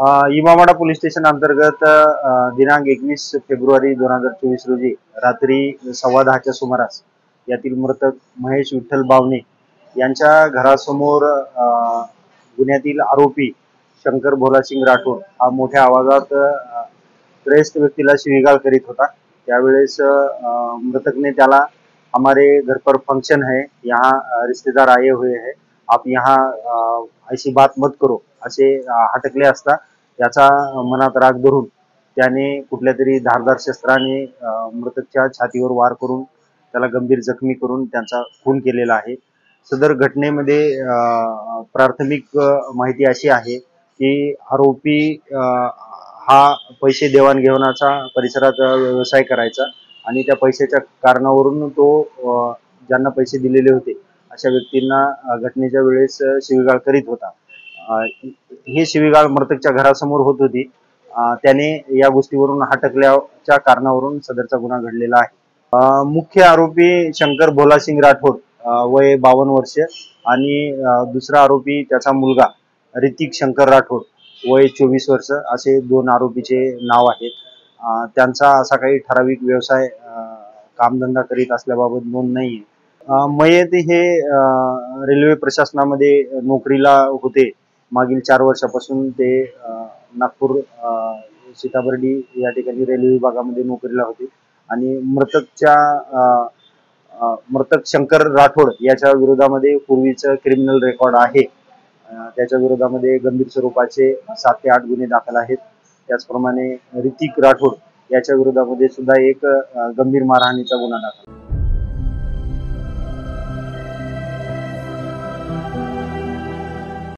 Imamwada police station अंतर्गत दिनांक 21 February 2024 रोजी रात्री 10:15च्या सुमारास यातील मृतक महेश विठ्ठल बावणे यांच्या घरासमोर गुन्ह्यातील आरोपी शंकर भोलासिंग राठोड हा मोठ्या आवाजात त्रयस्थ व्यक्तीला शिवीगाळ करीत होता। त्यावेळेस मृतक ने त्याला हमारे घर पर फंक्शन है, यहाँ रिश्तेदार आए हुए हैं, आप यहाँ ऐसी बात मत करो असे हटकले असता त्याचा मनात राग धरून त्याने कुठल्या तरी धारदार शस्त्राने मृतकच्या छातीवर वार करून त्याला गंभीर जखमी करून त्यांचा खून केलेला आहे। सदर घटनेमध्ये प्राथमिक माहिती अशी आहे की आरोपी हा पैसे देवाणघेवाणाचा परिसरात व्यवसाय करायचा आणि त्या पैशाच्या कारणावरून तो ज्यांना पैसे दिलेले होते अशा व्यक्तींना घटनेच्या वेळेस शिवीगाळ करीत होता। ही शिवीगाळ मृतकच्या घरासमोर होत होती। त्याने या गोष्टीवरून हटकल्याच्या कारणावरून सदरचा गुन्हा घडलेला आहे। मुख्य आरोपी शंकर भोलासिंग राठोड वय 52 वर्ष आणि दुसरा आरोपी त्याचा मुलगा ऋतिक शंकर राठोड वय 24 वर्ष असे दोन आरोपीचे नाव आहेत। त्यांचा असा काही ठराविक व्यवसाय कामधंदा करीत असल्याबाबत नोंद नाही। मयत हे रेल्वे प्रशासनामध्ये नोकरीला होते। मागील 4 वर्षापासून ते नागपूर सीताबर्डी या ठिकाणी रेल्वे विभागामध्ये नोकरीला होते आणि मृतक शंकर राठोड याच्या विरोधामध्ये पूर्वीचं क्रिमिनल रेकॉर्ड आहे। त्याच्या विरोधामध्ये गंभीर स्वरूपाचे 7 ते 8 गुन्हे दाखल आहेत। त्याचप्रमाणे ऋतिक राठोड याच्या विरोधामध्ये सुद्धा एक गंभीर मारहाणीचा गुन्हा दाखल